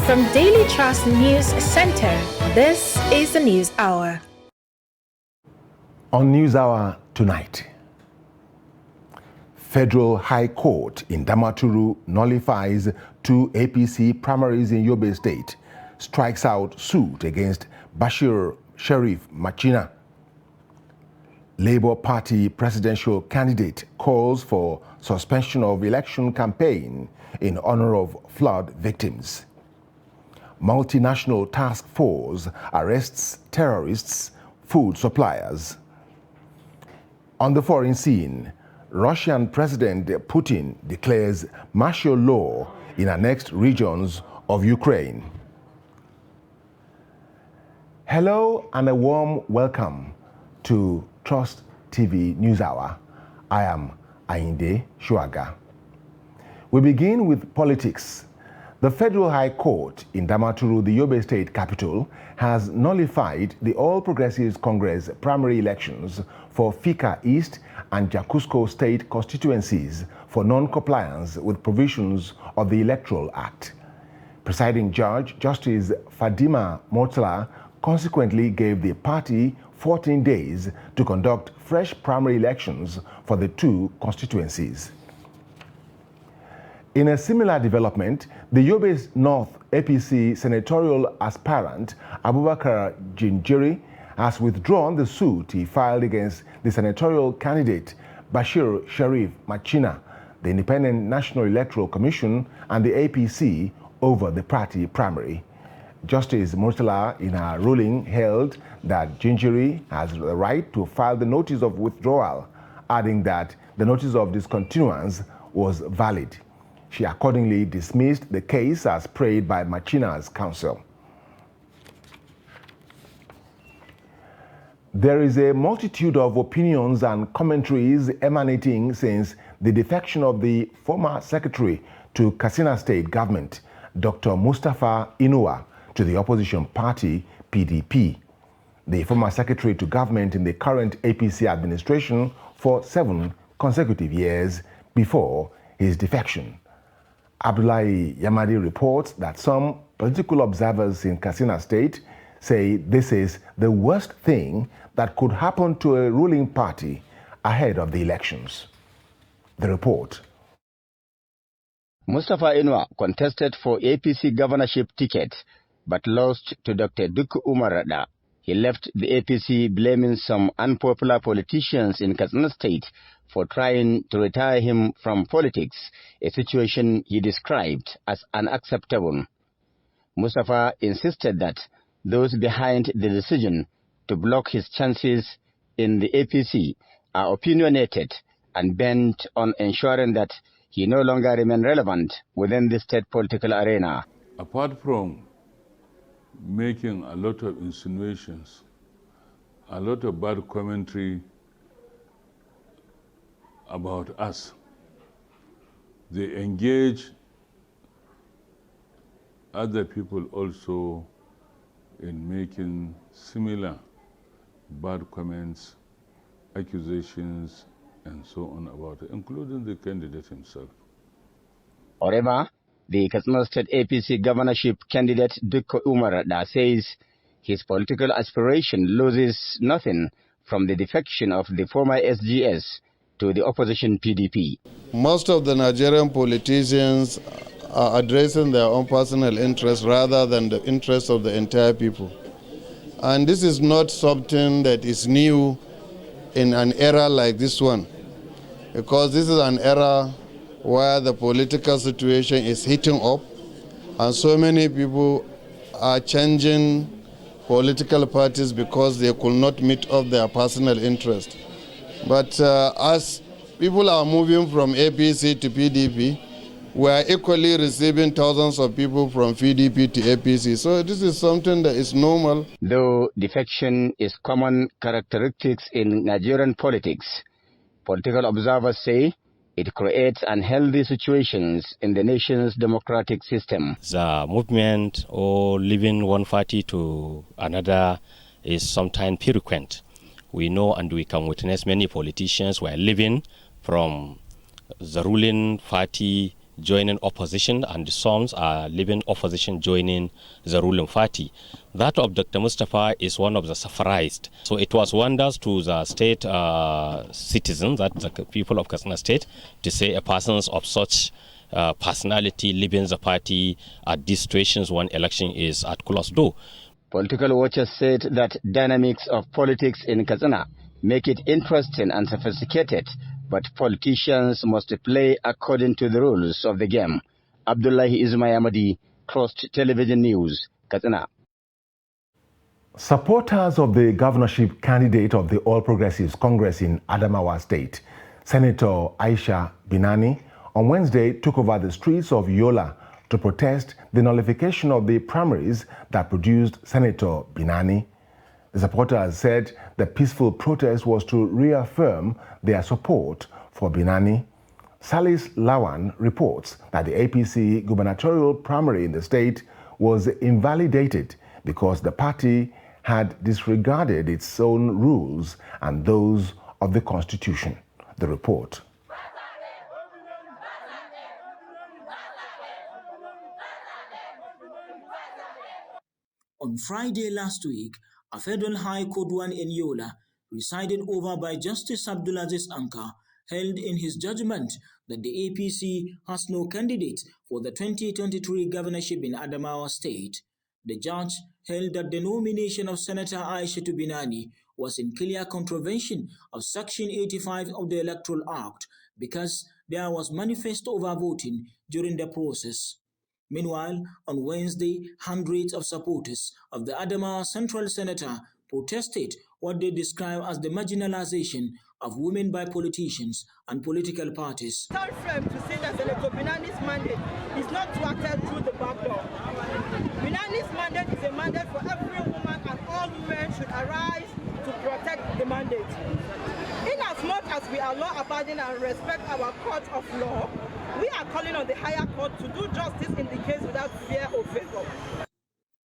From Daily Trust News Center, this is the News Hour. On News Hour tonight, Federal High Court in Damaturu nullifies 2 APC primaries in Yobe State, strikes out suit against Bashir Sharif Machina. Labour Party presidential candidate calls for suspension of election campaign in honor of flood victims. Multinational task force arrests terrorists, food suppliers. On the foreign scene, Russian President Putin declares martial law in annexed regions of Ukraine. Hello and a warm welcome to Trust TV News Hour. I am Ayinde Shuaga. We begin with politics. The Federal High Court in Damaturu, the Yobe State capital, has nullified the All Progressives Congress primary elections for Fika East and Jakusko State constituencies for non-compliance with provisions of the Electoral Act. Presiding Judge Justice Fadima Murtala consequently gave the party 14 days to conduct fresh primary elections for the 2 constituencies. In a similar development, the Yobe North APC senatorial aspirant Abubakar Jinjiri has withdrawn the suit he filed against the senatorial candidate Bashir Sharif Machina, the Independent National Electoral Commission, and the APC over the party primary. Justice Murtala, in her ruling, held that Jinjiri has the right to file the notice of withdrawal, adding that the notice of discontinuance was valid. She accordingly dismissed the case as prayed by Machina's counsel. There is a multitude of opinions and commentaries emanating since the defection of the former secretary to Katsina State government, Dr. Mustapha Inuwa, to the opposition party PDP. The former secretary to government in the current APC administration for 7 consecutive years before his defection. Abdullahi Yamadi reports that some political observers in Katsina State say this is the worst thing that could happen to a ruling party ahead of the elections. The report. Mustapha Inuwa contested for APC governorship ticket but lost to Dr. Dukku Umar Rada. He left the APC blaming some unpopular politicians in Katsina State for trying to retire him from politics, a situation he described as unacceptable. Mustapha insisted that those behind the decision to block his chances in the APC are opinionated and bent on ensuring that he no longer remain relevant within the state political arena. Apart from making a lot of insinuations, a lot of bad commentary about us, they engage other people also in making similar bad comments, accusations, and so on about it, including the candidate himself. However, the Katsina State APC governorship candidate Dukku Umar Rada says his political aspiration loses nothing from the defection of the former SGS to the opposition PDP. Most of the Nigerian politicians are addressing their own personal interests rather than the interests of the entire people. And this is not something that is new in an era like this one, because this is an era where the political situation is heating up and so many people are changing political parties because they could not meet up their personal interest. But as people are moving from APC to PDP, we are equally receiving thousands of people from PDP to APC. So this is something that is normal. Though defection is common characteristics in Nigerian politics, political observers say it creates unhealthy situations in the nation's democratic system. The movement or leaving one party to another is sometimes frequent. We know and we can witness many politicians who are leaving from the ruling party joining opposition, and some are leaving opposition, joining the ruling party. That of Dr. Mustafa is one of the sufferized. So it was wonders to the state citizens, that the people of Katsina State, to say a person of such personality leaving the party at these situations when election is at close door. Political watchers said that dynamics of politics in Katsina make it interesting and sophisticated, but politicians must play according to the rules of the game. Abdullahi Ismail, Trust Television News, Katsina. Supporters of the governorship candidate of the All Progressives Congress in Adamawa State, Senator Aisha Binani, on Wednesday took over the streets of Yola to protest the nullification of the primaries that produced Senator Binani. The supporters said the peaceful protest was to reaffirm their support for Binani. Salis Lawan reports that the APC gubernatorial primary in the state was invalidated because the party had disregarded its own rules and those of the Constitution. The report. On Friday last week, a federal high court one in Yola, presided over by Justice Abdulaziz Anka, held in his judgment that the APC has no candidate for the 2023 governorship in Adamawa State. The judge held that the nomination of Senator Aisha Binani was in clear contravention of Section 85 of the Electoral Act because there was manifest overvoting during the process. Meanwhile, on Wednesday, hundreds of supporters of the Adamawa Central Senator protested what they describe as the marginalization of women by politicians and political parties. Time frame to say that Senator Binani's mandate is not thwarted through the back door. Binani's mandate is a mandate for every woman, and all women should arise to protect the mandate. In as much as we are law-abiding and respect our court of law, we are calling on the higher court to do justice in the case without fear or favor.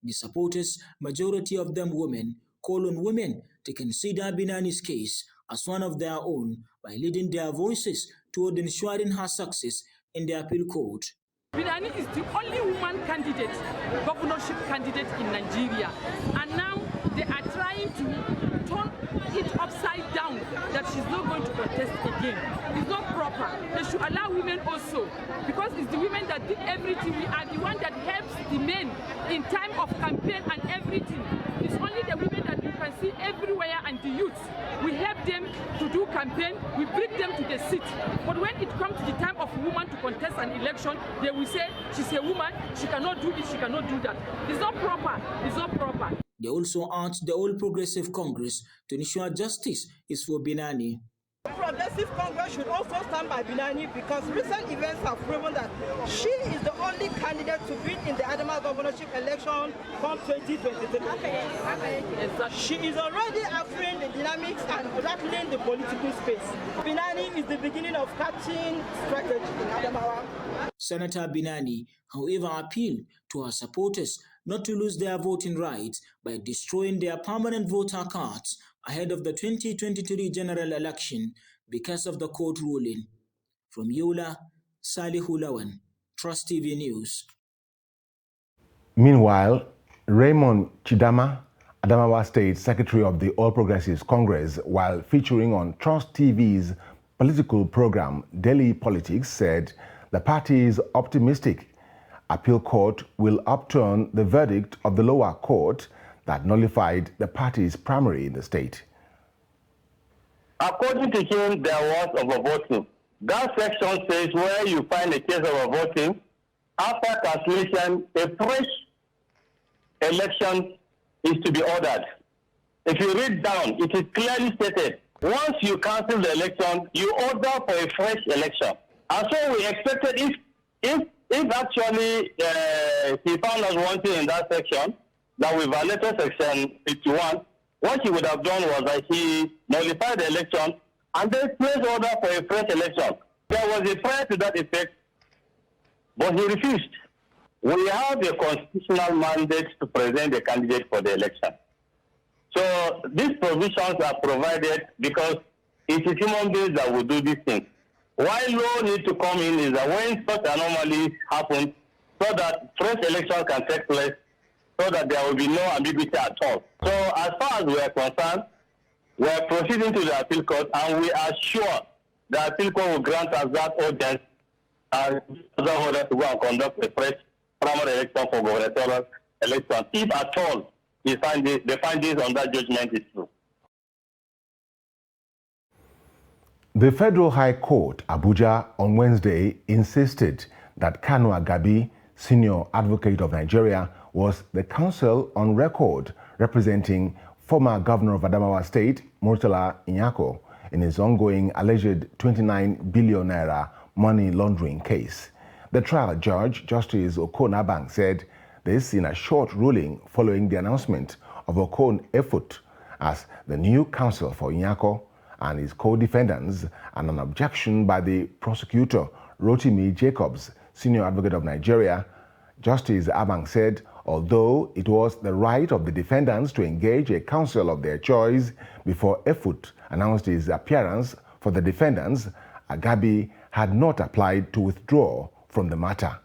The supporters, majority of them women, call on women to consider Binani's case as one of their own by leading their voices toward ensuring her success in the appeal court. Binani is the only woman candidate, governorship candidate in Nigeria, and now they are trying to turn it upside down, that she's not going to contest again. It's not proper. They should allow women also, because it's the women that did everything. We are the one that helps the men in time of campaign and everything. It's only the women that you can see everywhere, and the youth. We help them to do campaign, we bring them to the seat. But when it comes to the time of woman to contest an election, they will say, she's a woman, she cannot do this, she cannot do that. It's not proper. It's not proper. They also urged the All Progressive Congress to ensure justice is for Binani. The Progressive Congress should also stand by Binani because recent events have proven that she is the only candidate to win in the Adamawa governorship election from 2023. She is already altering the dynamics and rattling the political space. Binani is the beginning of catching strategy in Adamawa. Senator Binani, however, appealed to her supporters not to lose their voting rights by destroying their permanent voter cards ahead of the 2023 general election because of the court ruling. From Yola, Salihu Lawan, Trust TV News. Meanwhile, Raymond Chidama, Adamawa State Secretary of the All Progressives Congress, while featuring on Trust TV's political program Daily Politics, said the party is optimistic appeal court will upturn the verdict of the lower court that nullified the party's primary in the state. According to him, there was overvoting. That section says where you find a case of overvoting, after cancellation, a fresh election is to be ordered. If you read down, it is clearly stated, once you cancel the election, you order for a fresh election. And so we expected if actually he found us wanting in that section, that we violated section 51, what he would have done was that he nullified the election and then placed order for a fresh election. There was a prayer to that effect, but he refused. We have a constitutional mandate to present a candidate for the election. So these provisions are provided because it is human beings that will do these things. Why law need to come in is that when such anomalies happen, so that fresh election can take place, so that there will be no ambiguity at all. So as far as we are concerned, we are proceeding to the appeal court, and we are sure the appeal court will grant us that audience and other orders to go and conduct a fresh primary election for gubernatorial election, if at all the findings on that judgment is true. The Federal High Court, Abuja, on Wednesday insisted that Kanu Agabi, Senior Advocate of Nigeria, was the counsel on record representing former Governor of Adamawa State, Murtala Nyako, in his ongoing alleged 29 billion naira money laundering case. The trial judge, Justice Okon Abang, said this in a short ruling following the announcement of Okon Efut as the new counsel for Nyako and his co-defendants, and an objection by the prosecutor, Rotimi Jacobs, Senior Advocate of Nigeria. Justice Abang said, although it was the right of the defendants to engage a counsel of their choice before Efut announced his appearance for the defendants, Agabi had not applied to withdraw from the matter.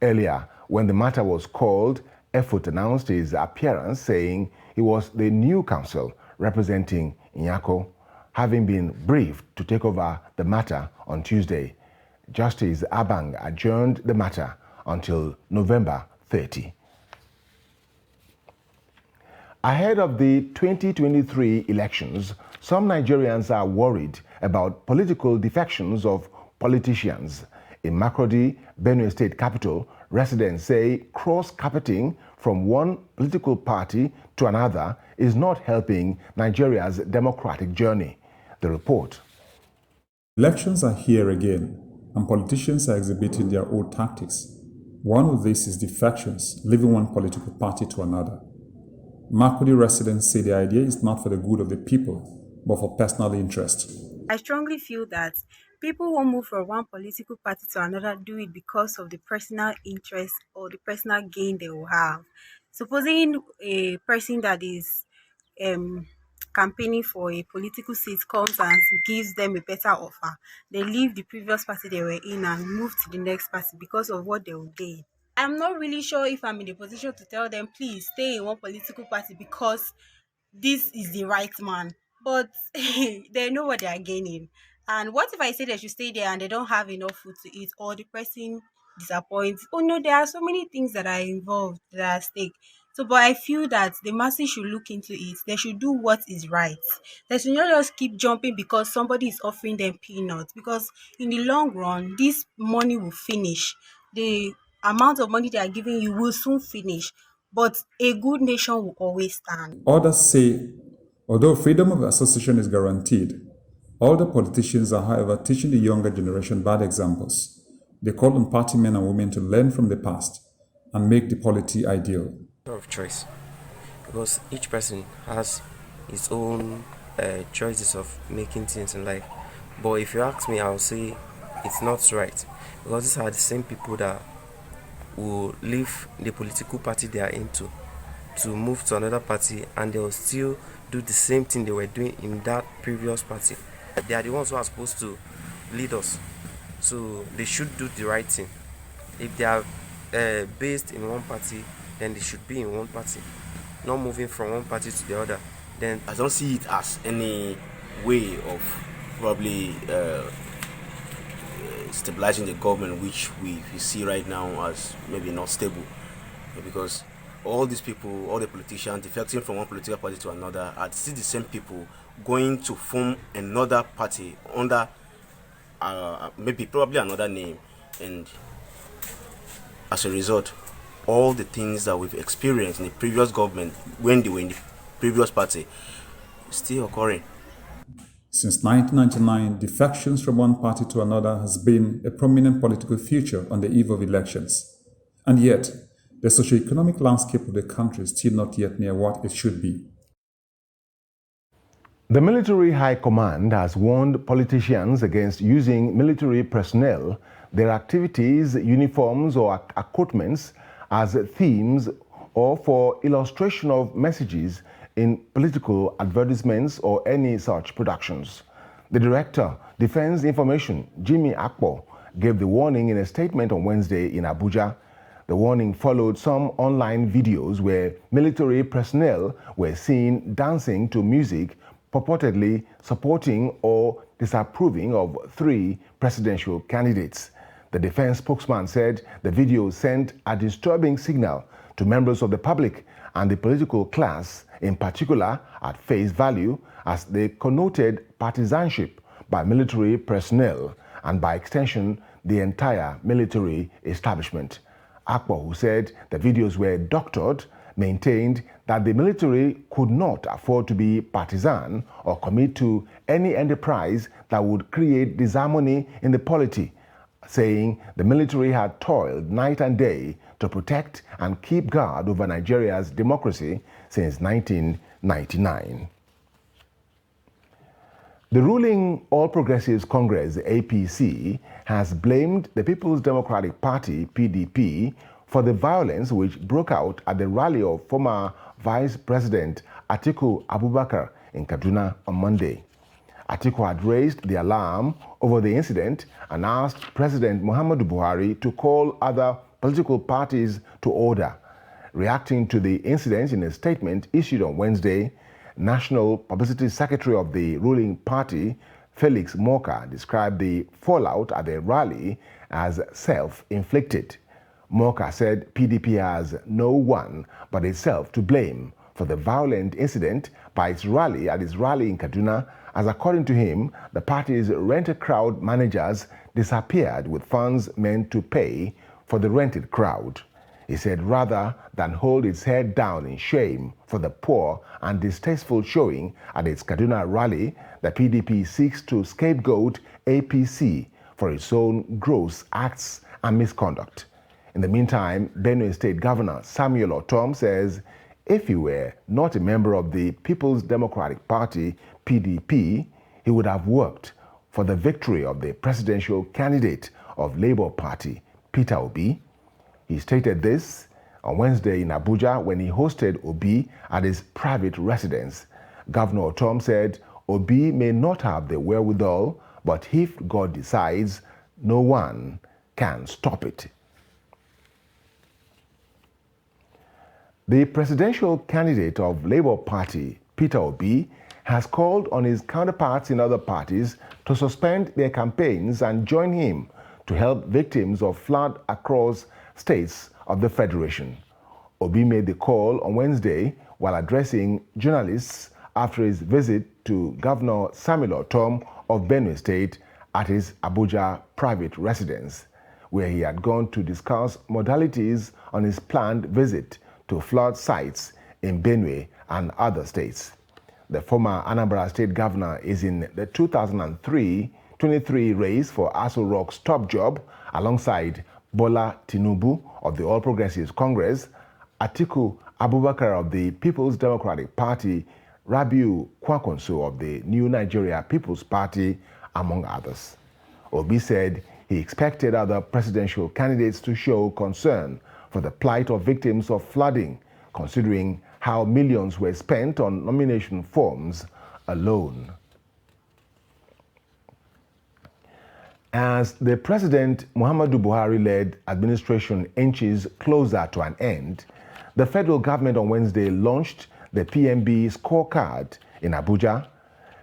Earlier, when the matter was called, Efut announced his appearance, saying he was the new counsel representing Nyako, having been briefed to take over the matter on Tuesday. Justice Abang adjourned the matter until November 30. Ahead of the 2023 elections, some Nigerians are worried about political defections of politicians. In Makurdi, Benue State capital, residents say cross-carpeting from one political party to another is not helping Nigeria's democratic journey. The report. Elections are here again, and politicians are exhibiting their old tactics. One of these is defections, leaving one political party to another. Makurdi residents say the idea is not for the good of the people, but for personal interest. I strongly feel that people who move from one political party to another do it because of the personal interest or the personal gain they will have. Supposing a person that is campaigning for a political seat comes and gives them a better offer, they leave the previous party they were in and move to the next party because of what they will gain. I'm not really sure if I'm in the position to tell them, please stay in one political party because this is the right man. But they know what they are gaining. And what if I say they should stay there and they don't have enough food to eat, or the person disappoints? Oh no, there are so many things that are involved that are at stake. So, but I feel that the masses should look into it. They should do what is right. They should not just keep jumping because somebody is offering them peanuts. Because in the long run, this money will finish. The amount of money they are giving you will soon finish. But a good nation will always stand. Others say, although freedom of association is guaranteed, all the politicians are, however, teaching the younger generation bad examples. They call on party men and women to learn from the past and make the polity ideal. Of choice, because each person has his own choices of making things in life. But if you ask me, I'll say it's not right, because these are the same people that will leave the political party they are into to move to another party, and they will still do the same thing they were doing in that previous party. They are the ones who are supposed to lead us, so they should do the right thing. If they are based in one party, then they should be in one party, not moving from one party to the other. Then I don't see it as any way of probably stabilizing the government, which we see right now as maybe not stable, because all these people, all the politicians defecting from one political party to another, are still the same people going to form another party under maybe probably another name, and as a result, all the things that we've experienced in the previous government when they were in the previous party still occurring. Since 1999, defections from one party to another has been a prominent political feature on the eve of elections. And yet, the socio-economic landscape of the country is still not yet near what it should be. The Military High Command has warned politicians against using military personnel, their activities, uniforms, or accoutrements as themes or for illustration of messages in political advertisements or any such productions. The Director, Defense Information, Jimmy Akpo, gave the warning in a statement on Wednesday in Abuja. The warning followed some online videos where military personnel were seen dancing to music purportedly supporting or disapproving of 3 presidential candidates. The defense spokesman said the video sent a disturbing signal to members of the public and the political class, in particular, at face value, as they connoted partisanship by military personnel and by extension, the entire military establishment. Akpo, who said the videos were doctored, maintained that the military could not afford to be partisan or commit to any enterprise that would create disharmony in the polity, saying the military had toiled night and day to protect and keep guard over Nigeria's democracy since 1999. The ruling All Progressives Congress, APC, has blamed the People's Democratic Party, PDP, for the violence which broke out at the rally of former Vice President Atiku Abubakar in Kaduna on Monday. Atiku had raised the alarm over the incident and asked President Muhammadu Buhari to call other political parties to order. Reacting to the incident in a statement issued on Wednesday, National Publicity Secretary of the ruling party, Felix Morka, described the fallout at the rally as self-inflicted. Morka said PDP has no one but itself to blame for the violent incident at its rally in Kaduna, as according to him, the party's rent-a-crowd managers disappeared with funds meant to pay for the rented crowd. He said rather than hold its head down in shame for the poor and distasteful showing at its Kaduna rally, the PDP seeks to scapegoat APC for its own gross acts and misconduct. In the meantime, Benue State Governor Samuel Ortom says if he were not a member of the People's Democratic Party, PDP, he would have worked for the victory of the presidential candidate of Labour Party, Peter Obi. He stated this on Wednesday in Abuja when he hosted Obi at his private residence. Governor Ortom said Obi may not have the wherewithal, but if God decides, no one can stop it. The presidential candidate of Labour Party, Peter Obi, has called on his counterparts in other parties to suspend their campaigns and join him to help victims of flood across states of the Federation. Obi made the call on Wednesday while addressing journalists after his visit to Governor Samuel Ortom of Benue State at his Abuja private residence, where he had gone to discuss modalities on his planned visit to flood sites in Benue and other states. The former Anambra State Governor is in the 2023 race for Aso Rock's top job alongside Bola Tinubu of the All Progressives Congress, Atiku Abubakar of the People's Democratic Party, Rabiu Kwankwaso of the New Nigeria People's Party, among others. Obi said he expected other presidential candidates to show concern for the plight of victims of flooding, considering how millions were spent on nomination forms alone. As the President Muhammadu Buhari-led administration inches closer to an end, the federal government on Wednesday launched the PMB scorecard in Abuja.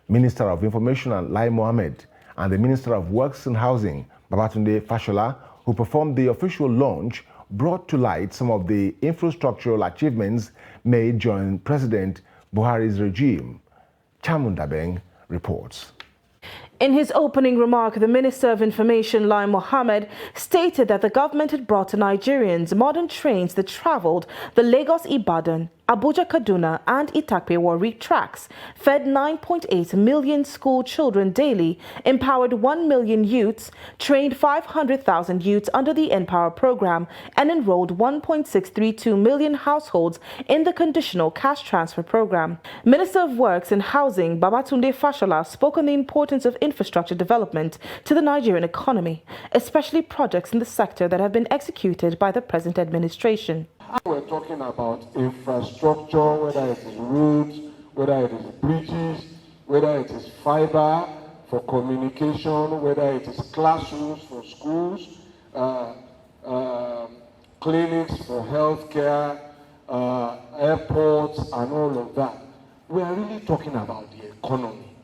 Minister of Information Lai Mohammed and the Minister of Works and Housing Babatunde Fashola, who performed the official launch, brought to light some of the infrastructural achievements made during President Buhari's regime. Chamundabeng reports. In his opening remark, the Minister of Information, Lai Mohammed, stated that the government had brought to Nigerians modern trains that traveled the Lagos-Ibadan, Abuja-Kaduna and Itakpe-Warri tracks, fed 9.8 million school children daily, empowered 1 million youths, trained 500,000 youths under the Empower program, and enrolled 1.632 million households in the conditional cash transfer program. Minister of Works and Housing, Babatunde Fashola, spoke on the importance of infrastructure development to the Nigerian economy, especially projects in the sector that have been executed by the present administration. We're talking about infrastructure, whether it is roads, whether it is bridges, whether it is fiber for communication, whether it is classrooms for schools, clinics for healthcare, airports, and all of that. We are really talking about the economy,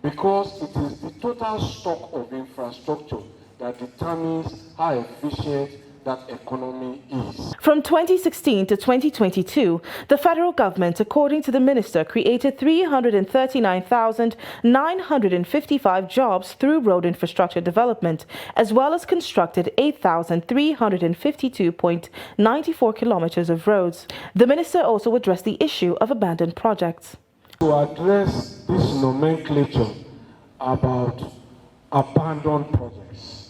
because it is the total stock of infrastructure that determines how efficient that economy is. From 2016 to 2022, the federal government, according to the minister, created 339,955 jobs through road infrastructure development, as well as constructed 8,352.94 kilometers of roads. The minister also addressed the issue of abandoned projects. To address this nomenclature about abandoned projects,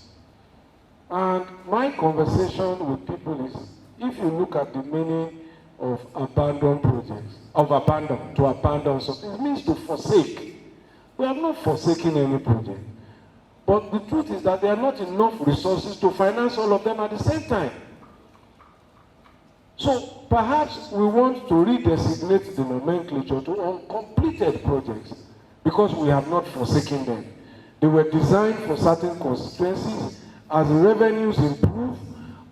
and my conversation with people is, if you look at the meaning of abandoned projects, to abandon something, it means to forsake. We have not forsaken any project. But the truth is that there are not enough resources to finance all of them at the same time. So perhaps we want to redesignate the nomenclature to uncompleted projects, because we have not forsaken them. They were designed for certain constituencies. As revenues improve,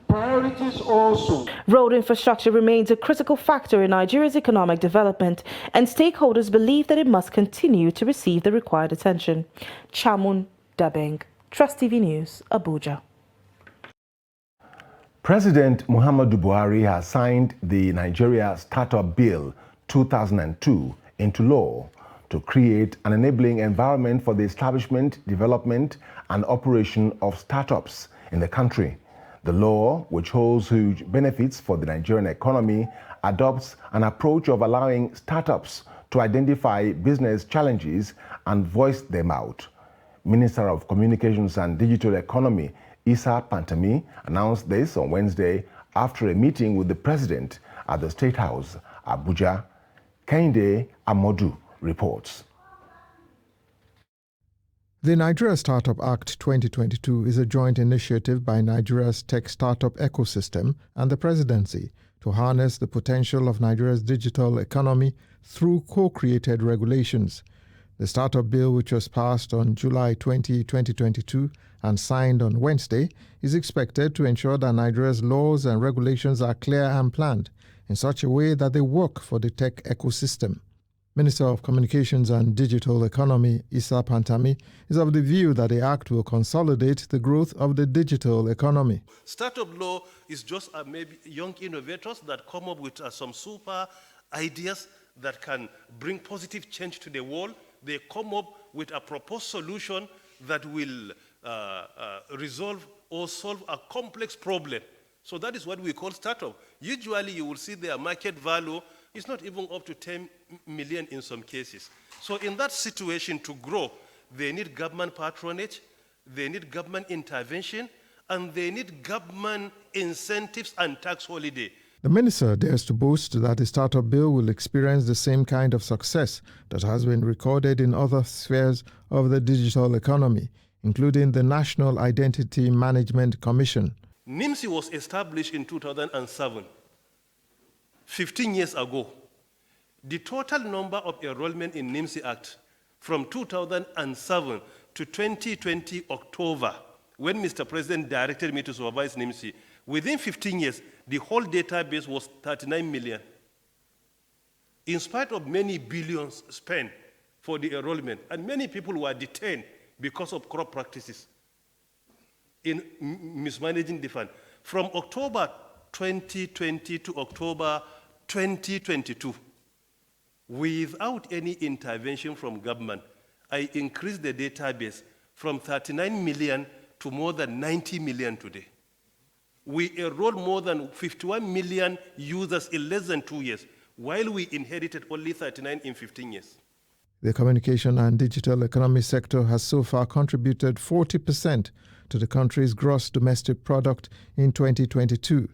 priorities also. Road infrastructure remains a critical factor in Nigeria's economic development, and stakeholders believe that it must continue to receive the required attention. Chamun Dabeng, Trust TV News, Abuja. President Muhammadu Buhari has signed the Nigeria Startup Bill 2002 into law to create an enabling environment for the establishment, development, and operation of startups in the country. The law, which holds huge benefits for the Nigerian economy, adopts an approach of allowing startups to identify business challenges and voice them out. Minister of Communications and Digital Economy, Issa Pantami, announced this on Wednesday after a meeting with the President at the State House, Abuja. Kehinde Amodu reports. The Nigeria Startup Act 2022 is a joint initiative by Nigeria's tech startup ecosystem and the Presidency to harness the potential of Nigeria's digital economy through co-created regulations. The Startup Bill, which was passed on July 20, 2022 and signed on Wednesday, is expected to ensure that Nigeria's laws and regulations are clear and planned in such a way that they work for the tech ecosystem. Minister of Communications and Digital Economy, Issa Pantami, is of the view that the Act will consolidate the growth of the digital economy. Startup law is just maybe young innovators that come up with some super ideas that can bring positive change to the world. They come up with a proposed solution that will resolve or solve a complex problem. So that is what we call startup. Usually you will see their market value is not even up to 10 million in some cases. So in that situation, to grow, they need government patronage, they need government intervention, and they need government incentives and tax holiday. The minister dares to boast that the Startup Bill will experience the same kind of success that has been recorded in other spheres of the digital economy, including the National Identity Management Commission. NIMSI was established in 2007, 15 years ago. The total number of enrollment in NIMSI Act from 2007 to 2020 October, when Mr. President directed me to supervise NIMSI, within 15 years, the whole database was 39 million. In spite of many billions spent for the enrollment, and many people were detained because of corrupt practices in mismanaging the fund. From October 2020 to October 2022, without any intervention from government, I increased the database from 39 million to more than 90 million today. We enrolled more than 51 million users in less than 2 years, while we inherited only 39 in 15 years. The communication and digital economy sector has so far contributed 40% to the country's gross domestic product in 2022.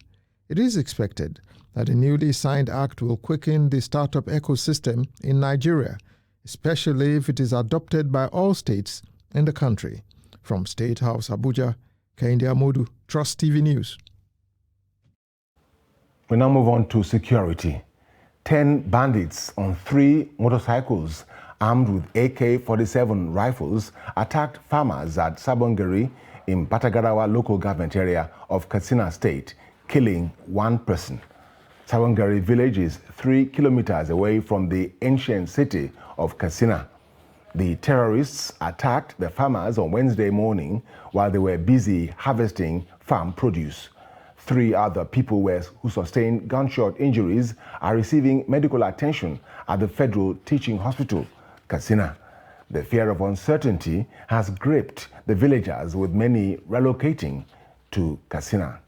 It is expected that the newly signed act will quicken the startup ecosystem in Nigeria, especially if it is adopted by all states in the country. From State House, Abuja, Kehinde Amodu, Trust TV News. We now move on to security. 10 bandits on 3 motorcycles armed with AK-47 rifles, attacked farmers at Sabongeri in Batagarawa local government area of Katsina State, killing one person. Sabongeri village is 3 kilometers away from the ancient city of Katsina. The terrorists attacked the farmers on Wednesday morning while they were busy harvesting farm produce. 3 other people who sustained gunshot injuries are receiving medical attention at the Federal Teaching Hospital, Katsina. The fear of uncertainty has gripped the villagers, with many relocating to Katsina.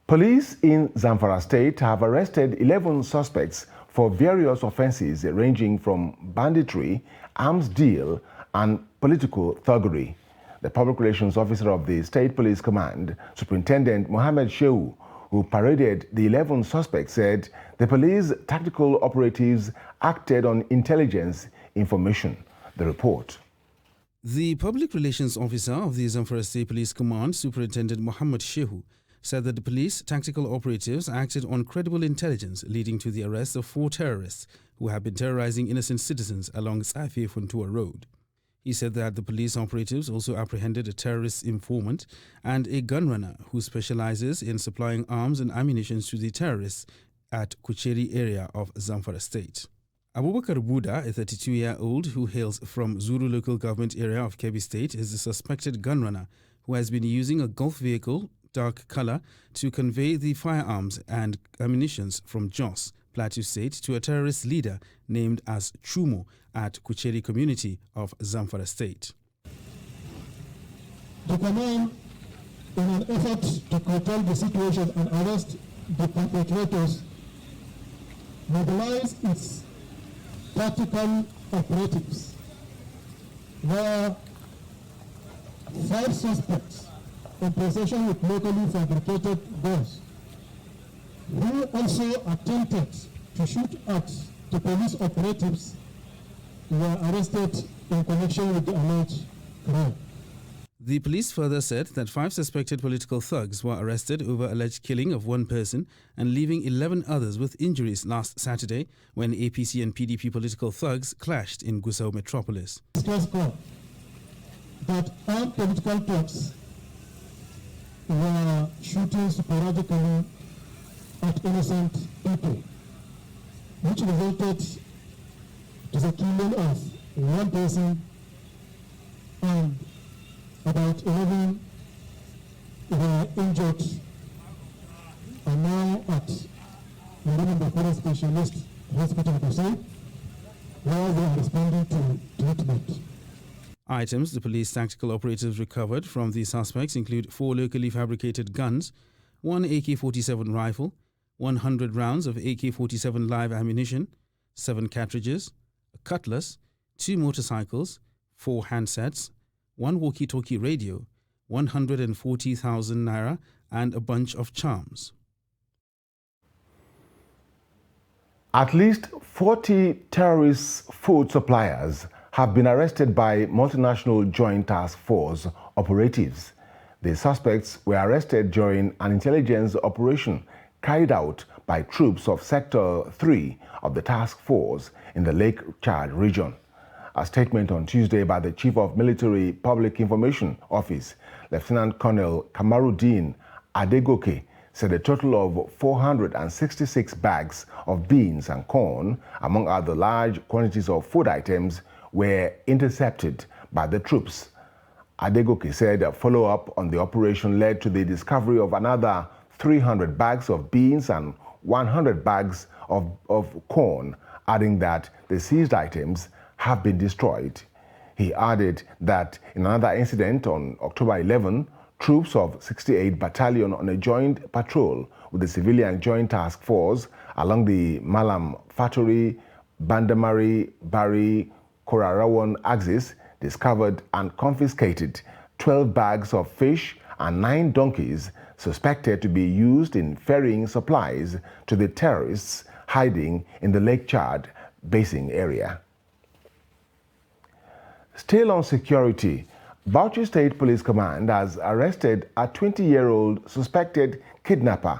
Police in Zamfara State have arrested 11 suspects for various offenses ranging from banditry, arms deal, and political thuggery. The public relations officer of the State Police Command, Superintendent Mohammed Shehu, who paraded the 11 suspects, said the police tactical operatives acted on intelligence information. The report. The public relations officer of the Zamfara State Police Command, Superintendent Mohammed Shehu, said that the police tactical operatives acted on credible intelligence, leading to the arrest of 4 terrorists who have been terrorizing innocent citizens along Safi Funtua Road. He said that the police operatives also apprehended a terrorist informant and a gunrunner who specializes in supplying arms and ammunition to the terrorists at Kucheri area of Zamfara State. Abubakar Buda, a 32-year-old who hails from Zuru local government area of Kebbi State, is the suspected gunrunner who has been using a Golf vehicle, dark color, to convey the firearms and ammunitions from Jos, Plateau State, to a terrorist leader named as Chumo at Kucheri community of Zamfara State. The command, in an effort to control the situation and arrest the perpetrators, mobilized its tactical operatives, where 5 suspects in possession with locally fabricated guns, who also attempted to shoot at the police operatives, were arrested in connection with the alleged crime. The police further said that 5 suspected political thugs were arrested over alleged killing of 1 person and leaving 11 others with injuries last Saturday when APC and PDP political thugs clashed in Gusau metropolis. That armed political thugs were shooting sporadically at innocent people, which resulted to the killing of 1 person and about 11 were injured and now at the Forest Specialist Hospital of Gusau, where they are responding to treatment. Items the police tactical operatives recovered from the suspects include 4 locally fabricated guns, 1 AK-47 rifle, 100 rounds of AK-47 live ammunition, 7 cartridges, a cutlass, 2 motorcycles, 4 handsets, 1 walkie-talkie radio, 140,000 naira, and a bunch of charms. At least 40 terrorist food suppliers have been arrested by multinational Joint Task Force operatives. The suspects were arrested during an intelligence operation carried out by troops of Sector 3 of the task force in the Lake Chad region. A statement on Tuesday by the Chief of Military Public Information Office, Lieutenant Colonel Kamaruddin Adegoke, said a total of 466 bags of beans and corn, among other large quantities of food items, were intercepted by the troops. Adegoke said a follow-up on the operation led to the discovery of another 300 bags of beans and 100 bags of corn, adding that the seized items have been destroyed. He added that in another incident on October 11, troops of 68 Battalion on a joint patrol with the Civilian Joint Task Force along the Malam Faturi, Bandamari, Bari, Korarawan axis discovered and confiscated 12 bags of fish and 9 donkeys suspected to be used in ferrying supplies to the terrorists hiding in the Lake Chad basin area. Still on security, Bauchi State Police Command has arrested a 20-year-old suspected kidnapper,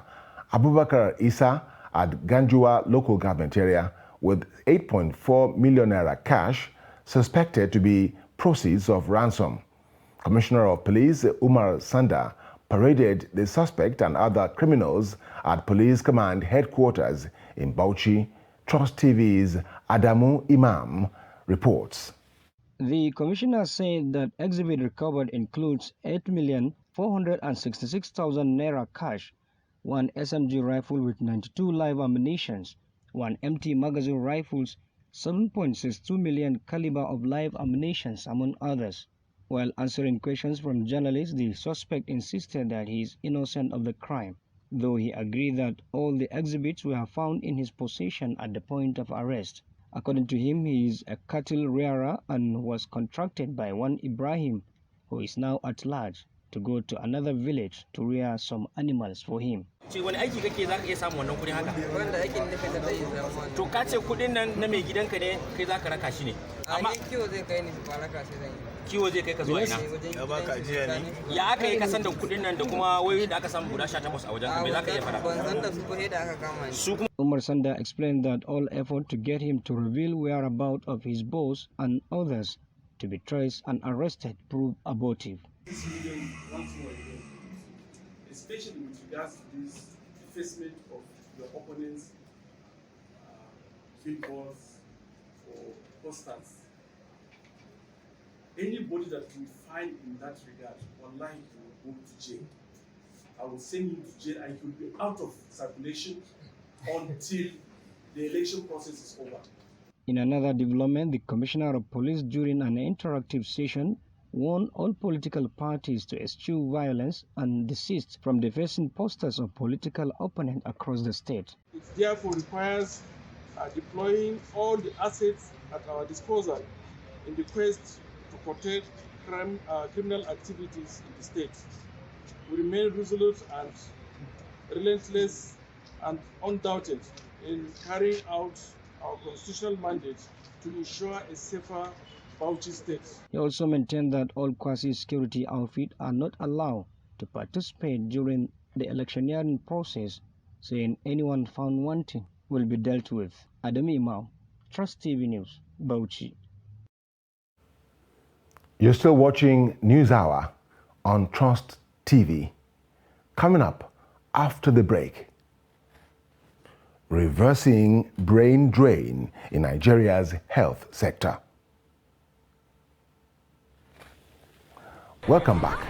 Abubakar Isa, at Ganjua local government area with 8.4 million naira cash suspected to be proceeds of ransom. Commissioner of Police Umar Sanda paraded the suspect and other criminals at Police Command headquarters in Bauchi. Trust TV's Adamu Imam reports. The commissioner said that exhibit recovered includes 8,466,000 naira cash, one SMG rifle with 92 live ammunitions, one empty magazine rifles, 7.62 million caliber of live ammunitions, among others. While answering questions from journalists, the suspect insisted that he is innocent of the crime, though he agreed that all the exhibits were found in his possession at the point of arrest. According to him, he is a cattle rearer and was contracted by one Ibrahim, who is now at large, to go to another village to rear some animals for him. Wani aiki kake za ka iya samu wannan kudin haka? Wanda aikin da kai zai zama. To ka ce kudin nan na mai gidanka ne kai za ka raka shi ne. Amma kiwo zai kai ni ba raka shi zai. Kiwo zai kai ka zuwa ina? Ya baka ajiya ne. Ya aka yi kasan da kudin nan da kuma wayoyi da aka samu guda 18 a wajen ka me za ka iya fara? Ban san da su ko da aka kama ni. Umar Sanda explained that all effort to get him to reveal whereabouts of his boss and others to be traced and arrested proved abortive. Especially with regards to this defacement of your opponent's billboards or posters. Anybody that we find in that regard, online will go to jail. I will send him to jail and he will be out of circulation until the election process is over. In another development, the Commissioner of Police, during an interactive session, warned all political parties to eschew violence and desist from defacing posters of political opponents across the state. It therefore requires deploying all the assets at our disposal in the quest to protect criminal activities in the state. We remain resolute and relentless and undoubted in carrying out our constitutional mandate to ensure a safer Bauchi State. He also maintained that all quasi-security outfits are not allowed to participate during the electioneering process, saying anyone found wanting will be dealt with. Adam Imam, Trust TV News, Bauchi. You're still watching News Hour on Trust TV. Coming up after the break, reversing brain drain in Nigeria's health sector. Welcome back.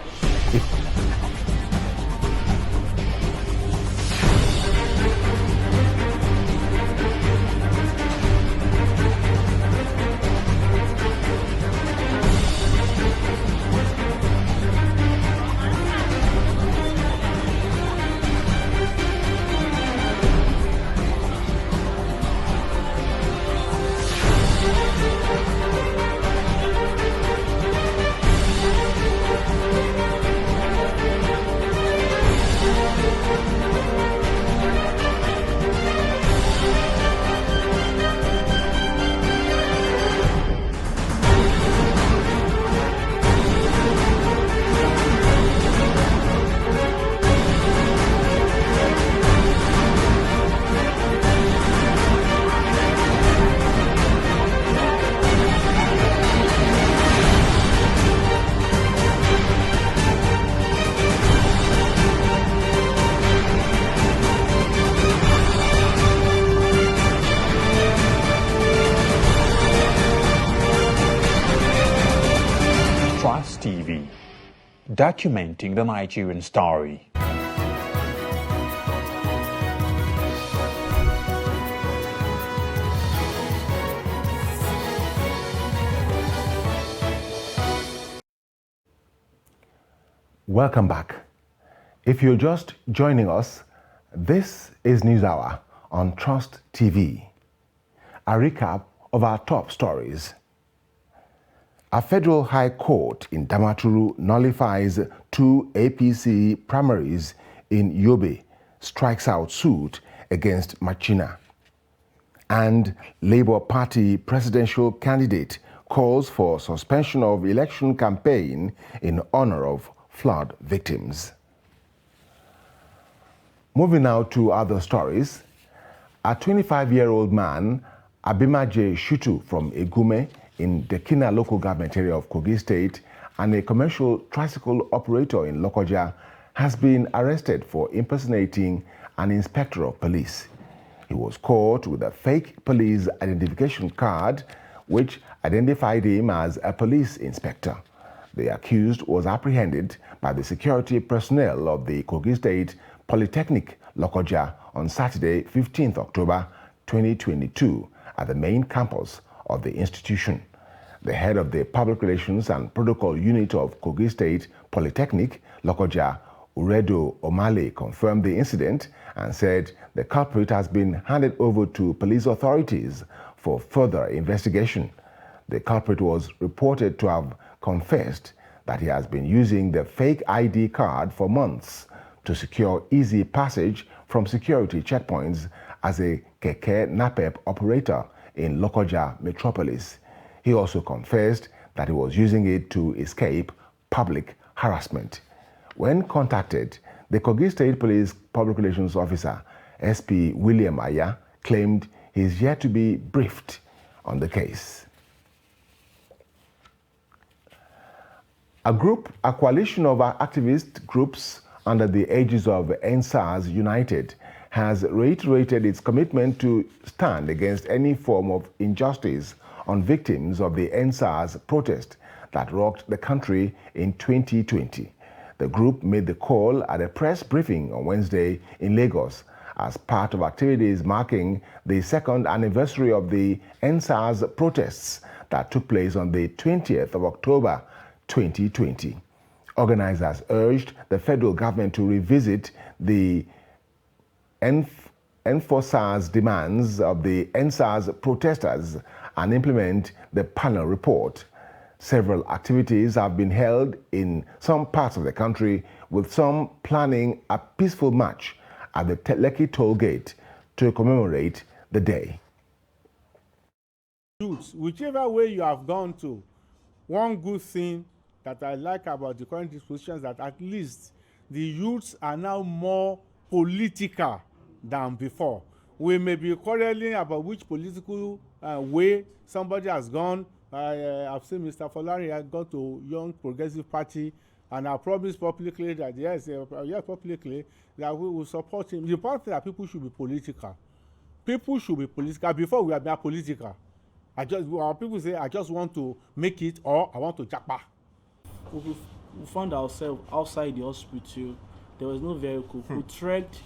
Trust TV, documenting the Nigerian story. Welcome back. If you're just joining us, this is News Hour on Trust TV. A recap of our top stories. A federal high court in Damaturu nullifies 2 APC primaries in Yobe, strikes out suit against Machina. And Labour Party presidential candidate calls for suspension of election campaign in honor of flood victims. Moving now to other stories. A 25-year-old man, Abimaje Shutu from Egume in the Kina local government area of Kogi State, and a commercial tricycle operator in Lokoja has been arrested for impersonating an inspector of police. He was caught with a fake police identification card which identified him as a police inspector. The accused was apprehended by the security personnel of the Kogi State Polytechnic Lokoja on Saturday, 15th October 2022 at the main campus of the institution. The head of the Public Relations and Protocol Unit of Kogi State Polytechnic Lokoja, Uredo Omale, confirmed the incident and said the culprit has been handed over to police authorities for further investigation. The culprit was reported to have confessed that he has been using the fake ID card for months to secure easy passage from security checkpoints as a Keke Napep operator in Lokoja metropolis. He also confessed that he was using it to escape public harassment. When contacted, the Kogi State Police Public Relations Officer, SP William Aya, claimed he is yet to be briefed on the case. A coalition of activist groups under the aegis of EndSARS United has reiterated its commitment to stand against any form of injustice on victims of the EndSARS protest that rocked the country in 2020. The group made the call at a press briefing on Wednesday in Lagos as part of activities marking the second anniversary of the EndSARS protests that took place on the 20th of October 2020. Organizers urged the federal government to revisit the EndSARS demands of the EndSARS protesters and implement the panel report. Several activities have been held in some parts of the country, with some planning a peaceful march at the Lekki toll gate to commemorate the day. Youths, whichever way you have gone to, one good thing that I like about the current dispositions that at least the youths are now more political than before. We may be quarreling about which political way somebody has gone. I've seen Mr. Folari has got to Young Progressive Party, and I promised publicly that yes, publicly that we will support him. The important thing that people should be political. People should be political before we are not political. People say I just want to make it or I want to japa. We found ourselves outside the hospital. There was no vehicle. We trekked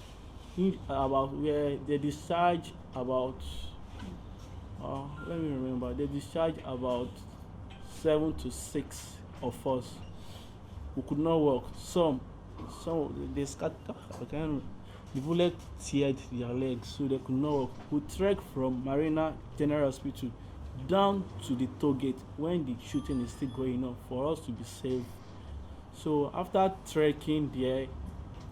about where they discharged about. Let me remember. They discharged about 7 to 6 of us. We could not walk. Some they scattered. The bullet teared their legs, so they could not walk. We trekked from Marina General Hospital down to the toll gate when the shooting is still going on for us to be safe. So after trekking there,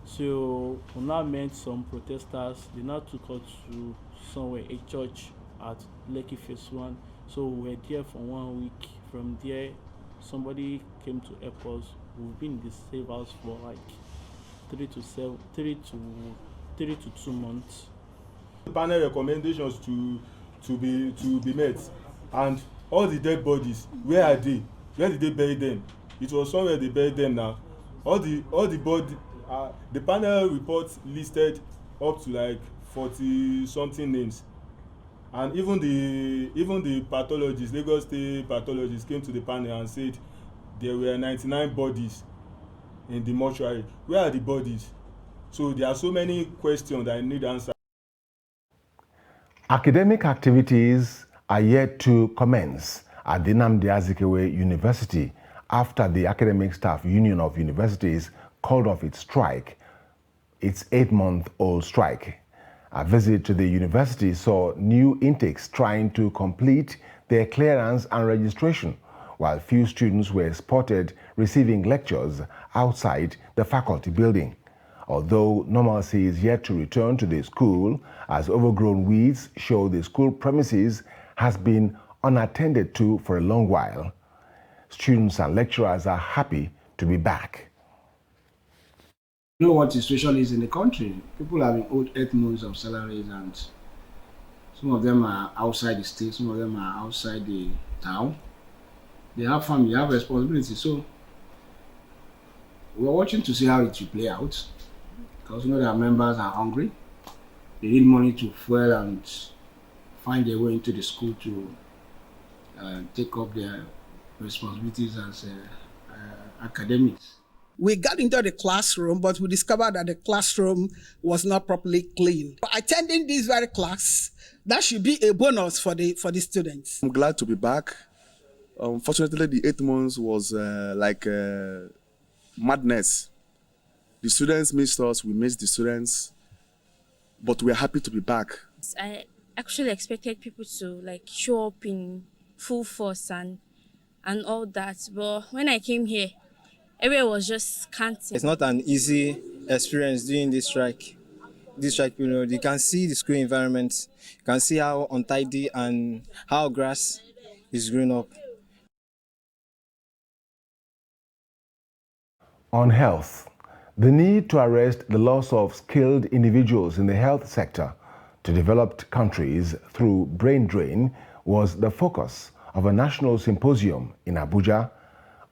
so we now met some protesters. They now took us to somewhere, a church at Lekki Phase 1. So we were there for 1 week. From there, somebody came to help us. We've been in the safe house for like 3 to 2 months. The panel recommendations to be met, and all the dead bodies, where are they? Where did they bury them? It was somewhere they buried them now. All the body, the panel report listed up to like 40 something names, and even the pathologists, Lagos State pathologists came to the panel and said there were 99 bodies in the mortuary. Where are the bodies? So there are so many questions that I need answered. Academic activities are yet to commence at the Nnamdi Azikiwe University after the Academic Staff Union of Universities called off its strike, its 8-month-old strike. A visit to the university saw new intakes trying to complete their clearance and registration, while few students were spotted receiving lectures outside the faculty building. Although normalcy is yet to return to the school, as overgrown weeds show the school premises has been unattended to for a long while. Students and lecturers are happy to be back. You know what the situation is in the country. People have been owed 8 months of salaries, and Some of them are outside the state, some of them are outside the town. They have family, they have responsibility. So we're watching to see how it will play out. Because you know their members are hungry. They need money to fuel and find their way into the school to take up their responsibilities as academics. We got into the classroom, but we discovered that the classroom was not properly cleaned. Attending this very class, that should be a bonus for the students. I'm glad to be back. Unfortunately, the 8 months was like madness. The students missed us, we missed the students, but we're happy to be back. I actually expected people to show up in full force and all that, but when I came here, everyone was just scanty. It's not an easy experience doing this strike. You can see the school environment, you can see how untidy and how grass is growing up. On health, the need to arrest the loss of skilled individuals in the health sector to developed countries through brain drain was the focus of a national symposium in Abuja,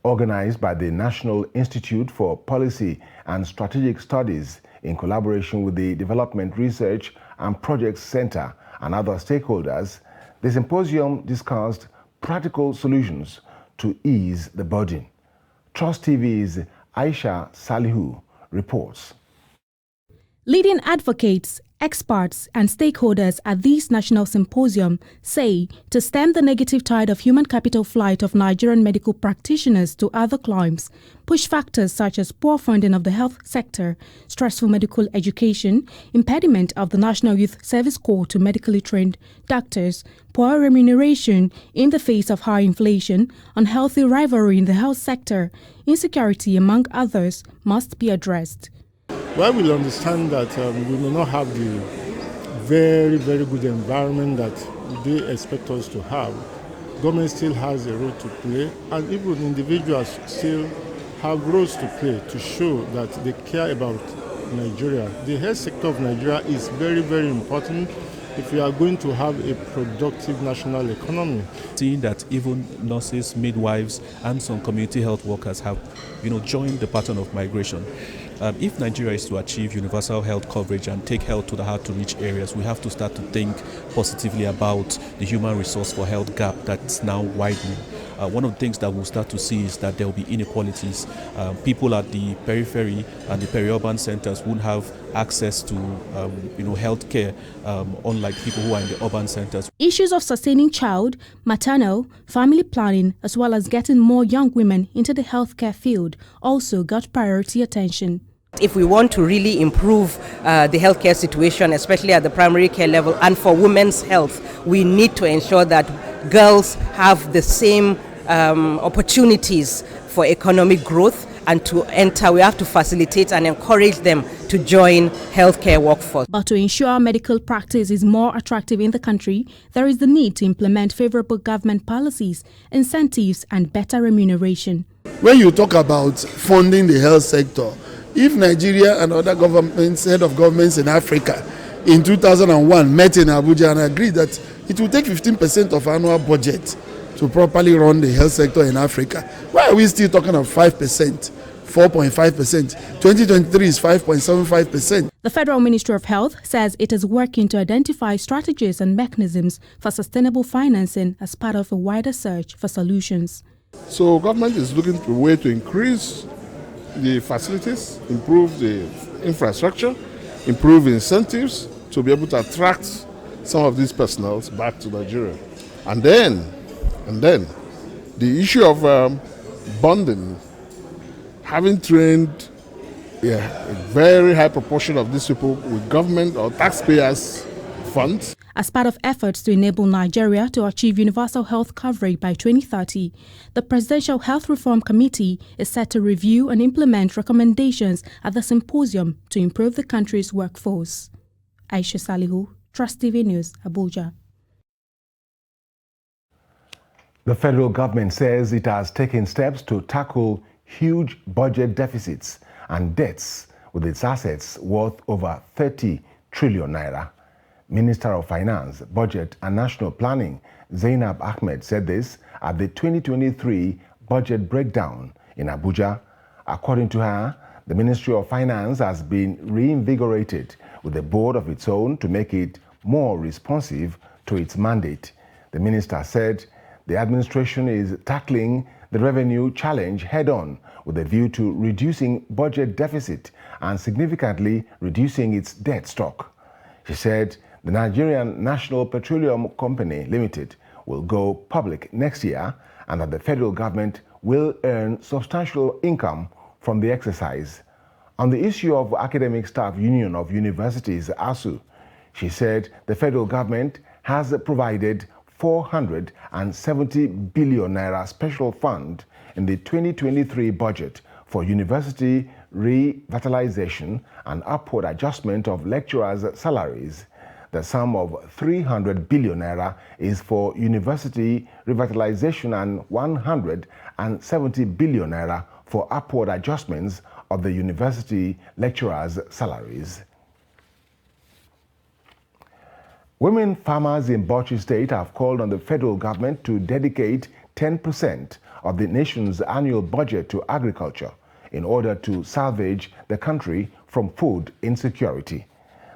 organized by the National Institute for Policy and Strategic Studies in collaboration with the Development Research and Projects Center and other stakeholders. The symposium discussed practical solutions to ease the burden. Trust TV's Aisha Salihu reports. Leading advocates, experts and stakeholders at this national symposium say to stem the negative tide of human capital flight of Nigerian medical practitioners to other climes, push factors such as poor funding of the health sector, stressful medical education, impediment of the National Youth Service Corps to medically trained doctors, poor remuneration in the face of high inflation, unhealthy rivalry in the health sector, insecurity among others must be addressed. Well, we'll understand that we may not have the very, very good environment that they expect us to have. Government still has a role to play, and even individuals still have roles to play to show that they care about Nigeria. The health sector of Nigeria is very, very important if we are going to have a productive national economy. Seeing that even nurses, midwives, and some community health workers have, joined the pattern of migration. If Nigeria is to achieve universal health coverage and take health to the hard-to-reach areas, we have to start to think positively about the human resource for health gap that's now widening. One of the things that we'll start to see is that there will be inequalities. People at the periphery and the peri-urban centers won't have access to, health care, unlike people who are in the urban centers. Issues of sustaining child, maternal, family planning, as well as getting more young women into the healthcare field also got priority attention. If we want to really improve the healthcare situation, especially at the primary care level and for women's health, we need to ensure that girls have the same opportunities for economic growth and to enter. We have to facilitate and encourage them to join healthcare workforce. But to ensure medical practice is more attractive in the country, there is the need to implement favorable government policies, incentives and better remuneration. When you talk about funding the health sector, if Nigeria and other governments, head of governments in Africa in 2001 met in Abuja and agreed that it will take 15% of annual budget to properly run the health sector in Africa, why are we still talking of 5%, 4.5%? 2023 is 5.75%. The Federal Ministry of Health says it is working to identify strategies and mechanisms for sustainable financing as part of a wider search for solutions. So government is looking for a way to increase the facilities, improve the infrastructure, improve incentives to be able to attract some of these personnel back to Nigeria. And then the issue of bonding, having trained a very high proportion of these people with government or taxpayers' funds. As part of efforts to enable Nigeria to achieve universal health coverage by 2030, the Presidential Health Reform Committee is set to review and implement recommendations at the symposium to improve the country's workforce. Aisha Salihu, Trust TV News, Abuja. The federal government says it has taken steps to tackle huge budget deficits and debts with its assets worth over 30 trillion naira. Minister of Finance, Budget and National Planning, Zainab Ahmed, said this at the 2023 budget breakdown in Abuja. According to her, the Ministry of Finance has been reinvigorated with a board of its own to make it more responsive to its mandate. The minister said the administration is tackling the revenue challenge head-on with a view to reducing budget deficit and significantly reducing its debt stock. She said the Nigerian National Petroleum Company Limited will go public next year and that the federal government will earn substantial income from the exercise. On the issue of Academic Staff Union of Universities, ASU, she said the federal government has provided 470 billion naira special fund in the 2023 budget for university revitalization and upward adjustment of lecturers' salaries. The sum of 300 billion naira is for university revitalization and 170 billion naira for upward adjustments of the university lecturers' salaries. Women farmers in Bauchi State have called on the federal government to dedicate 10% of the nation's annual budget to agriculture in order to salvage the country from food insecurity.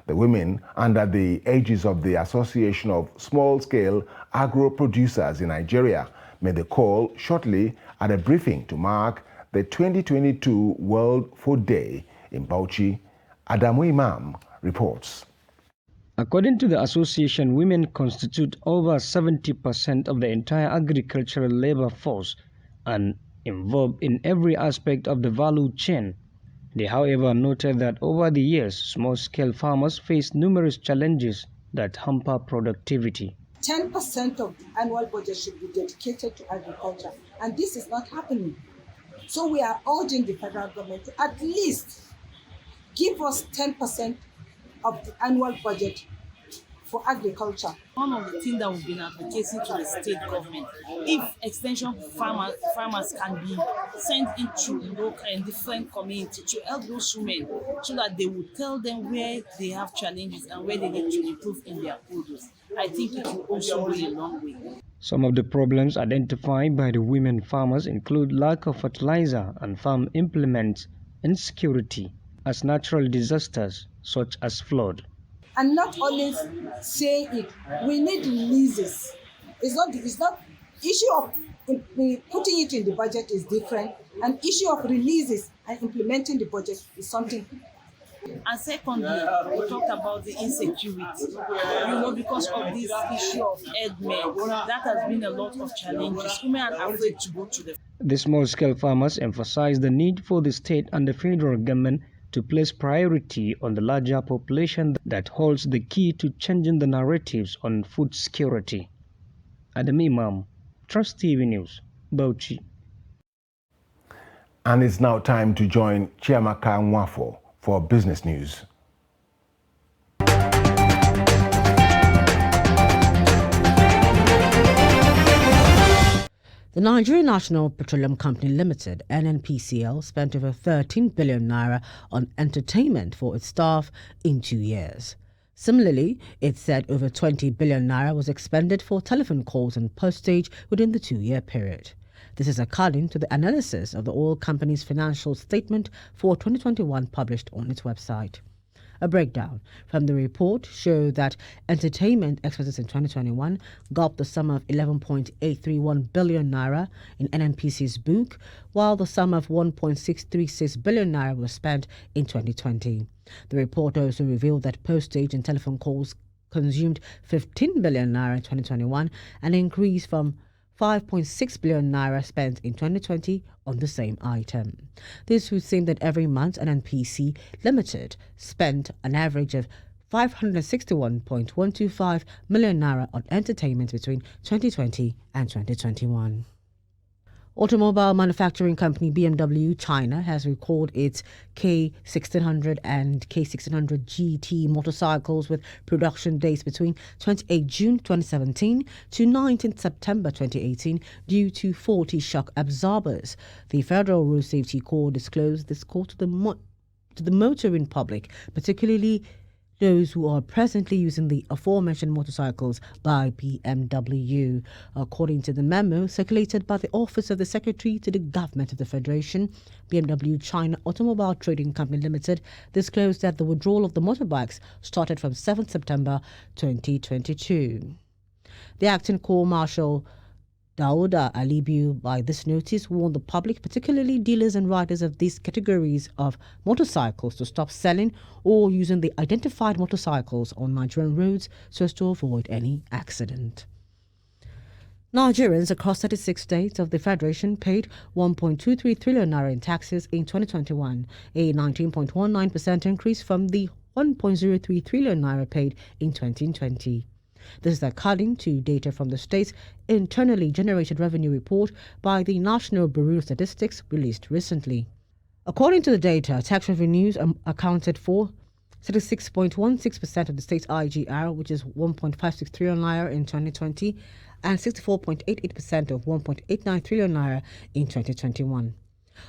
The women, under the aegis of the Association of Small-Scale Agro-Producers in Nigeria, made the call shortly at a briefing to mark the 2022 World Food Day in Bauchi. Adamu Imam reports. According to the association, women constitute over 70% of the entire agricultural labor force and involved in every aspect of the value chain. They, however, noted that over the years, small-scale farmers face numerous challenges that hamper productivity. 10% of the annual budget should be dedicated to agriculture, and this is not happening. So we are urging the federal government to at least give us 10% of the annual budget for agriculture. One of the things that we've been advocating to the state government, if extension farmers can be sent into local and different communities to help those women so that they will tell them where they have challenges and where they need to improve in their produce. I think it will also go a long way. Some of the problems identified by the women farmers include lack of fertilizer and farm implements, insecurity, as natural disasters such as flood. And not only saying it, we need releases. It's not issue of putting it in the budget is different. An issue of releases and implementing the budget is something. And secondly, we talked about the insecurity. Because of this issue of headmen, that has been a lot of challenges. Women are afraid to go to the. The small-scale farmers emphasize the need for the state and the federal government to place priority on the larger population that holds the key to changing the narratives on food security. Adam Imam, Trust TV News, Bauchi. And it's now time to join Chiamaka Nwafo for business news. The Nigerian National Petroleum Company Limited, NNPCL, spent over 13 billion naira on entertainment for its staff in 2 years. Similarly, it said over 20 billion naira was expended for telephone calls and postage within the 2-year period. This is according to the analysis of the oil company's financial statement for 2021 published on its website. A breakdown from the report showed that entertainment expenses in 2021 gulped the sum of 11.831 billion naira in NNPC's book, while the sum of 1.636 billion naira was spent in 2020. The report also revealed that postage and telephone calls consumed 15 billion naira in 2021, an increase from 5.6 billion naira spent in 2020 on the same item. This would seem that every month NNPC Limited spent an average of 561.125 million naira on entertainment between 2020 and 2021. Automobile manufacturing company BMW China has recalled its K1600 and K1600 GT motorcycles with production dates between 28 June 2017 to 19 September 2018 due to faulty shock absorbers. The Federal Road Safety Corps disclosed this call to the motoring public, particularly those who are presently using the aforementioned motorcycles by BMW. According to the memo circulated by the Office of the Secretary to the Government of the Federation, BMW China Automobile Trading Company Limited disclosed that the withdrawal of the motorbikes started from 7 September 2022. The acting Corps Marshal Dauda Alibiu, by this notice, warned the public, particularly dealers and riders of these categories of motorcycles, to stop selling or using the identified motorcycles on Nigerian roads so as to avoid any accident. Nigerians across 36 states of the Federation paid 1.23 trillion naira in taxes in 2021, a 19.19% increase from the 1.03 trillion naira paid in 2020. This is according to data from the state's internally generated revenue report by the National Bureau of Statistics released recently. According to the data, tax revenues accounted for 36.16% of the state's IGR, which is 1.56 trillion naira in 2020, and 64.88% of 1.89 trillion naira in 2021.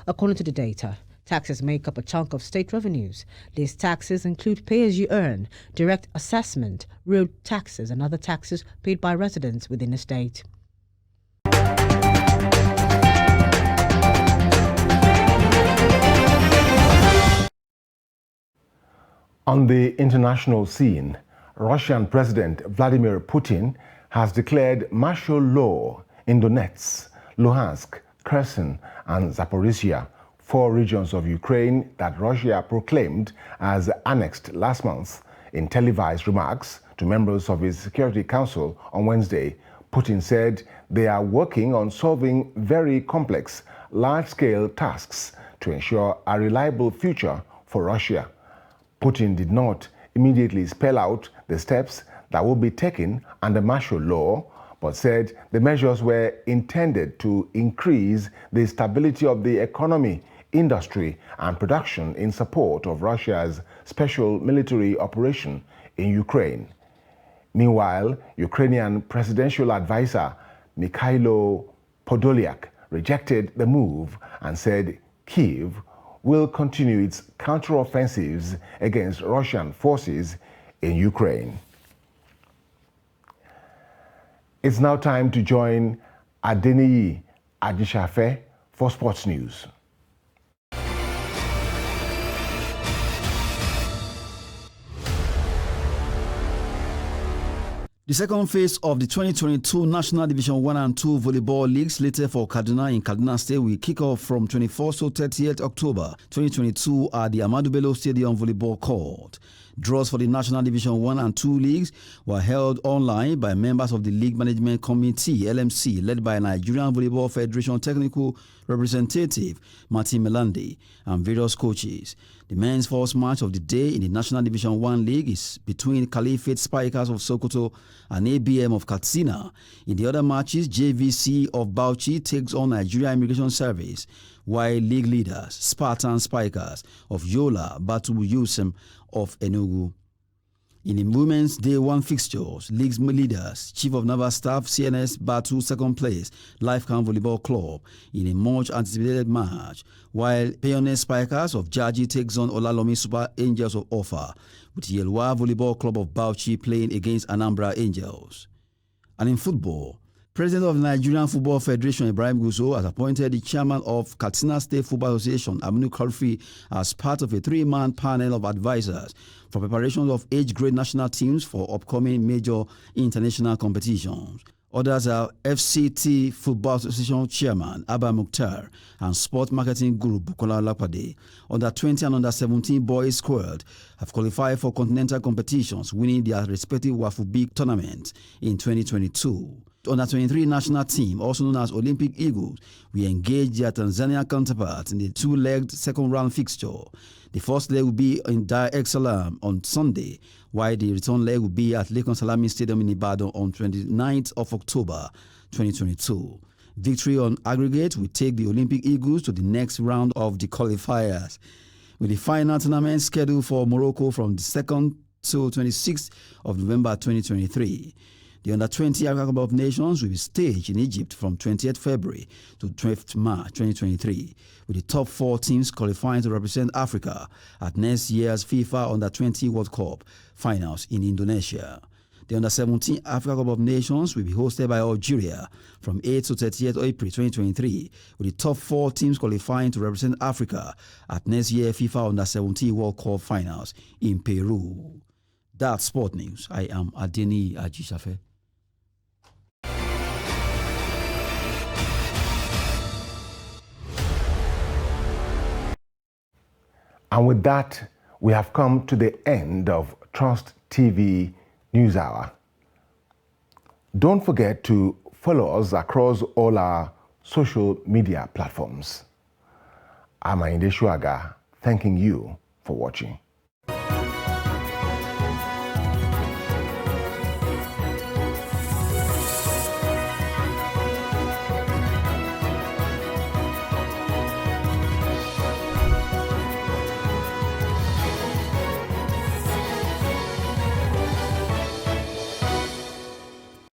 According to the data, taxes make up a chunk of state revenues. These taxes include pay-as-you-earn, direct assessment, road taxes, and other taxes paid by residents within the state. On the international scene, Russian President Vladimir Putin has declared martial law in Donetsk, Luhansk, Kherson, and Zaporizhia, 4 regions of Ukraine that Russia proclaimed as annexed last month. In televised remarks to members of his Security Council on Wednesday, Putin said they are working on solving very complex, large-scale tasks to ensure a reliable future for Russia. Putin did not immediately spell out the steps that will be taken under martial law, but said the measures were intended to increase the stability of the economy, industry, and production in support of Russia's special military operation in Ukraine. Meanwhile, Ukrainian presidential advisor Mikhailo Podolyak rejected the move and said Kyiv will continue its counteroffensives against Russian forces in Ukraine. It's now time to join Adeniyi Ajisafe for sports news. The second phase of the 2022 National Division 1 and 2 Volleyball League slated for Kaduna in Kaduna State will kick off from 24th to 30th October 2022 at the Ahmadu Bello Stadium Volleyball Court. Draws for the National Division 1 and 2 leagues were held online by members of the League Management Committee, LMC, led by Nigerian Volleyball Federation Technical Representative Martin Melande and various coaches. The men's first match of the day in the National Division 1 League is between Caliphate Spikers of Sokoto and ABM of Katsina. In the other matches, JVC of Bauchi takes on Nigeria Immigration Service, while league leaders Spartan Spikers of Yola battle Yusem of Enugu. In the women's Day 1 fixtures, league's leaders, Chief of Naval Staff CNS battle second place Lifecamp Volleyball Club in a much anticipated match, while Pioneer Spikers of Jaji takes on Olalomi Super Angels of Offa, with Yelwa Volleyball Club of Bauchi playing against Anambra Angels. And in football, President of the Nigerian Football Federation Ibrahim Gusso has appointed the chairman of Katsina State Football Association Aminu Kalfi as part of a 3-man panel of advisors for preparation of age-grade national teams for upcoming major international competitions. Others are FCT Football Association Chairman Abba Mukhtar and Sport Marketing Guru Bukola Lapade. Under 20 and under 17 boys squad have qualified for continental competitions, winning their respective Wafu Big tournament in 2022. Under 23 national team, also known as Olympic Eagles, will engage their Tanzania counterparts in the 2-legged second-round fixture. The first leg will be in Dar es Salaam on Sunday, while the return leg will be at Lekon Salami Stadium in Ibadan on 29th of October 2022. Victory on aggregate will take the Olympic Eagles to the next round of the qualifiers, with the final tournament scheduled for Morocco from the 2nd to 26th of November 2023. The Under-20 Africa Cup of Nations will be staged in Egypt from 20th February to 12th March 2023, with the top 4 teams qualifying to represent Africa at next year's FIFA Under-20 World Cup finals in Indonesia. The Under-17 Africa Cup of Nations will be hosted by Algeria from 8th to 30th April 2023, with the top 4 teams qualifying to represent Africa at next year's FIFA Under-17 World Cup finals in Peru. That's Sport News. I am Adeni Ajisafe. And with that, we have come to the end of Trust TV News Hour. Don't forget to follow us across all our social media platforms. I'm Ayinde Shuaga, thanking you for watching.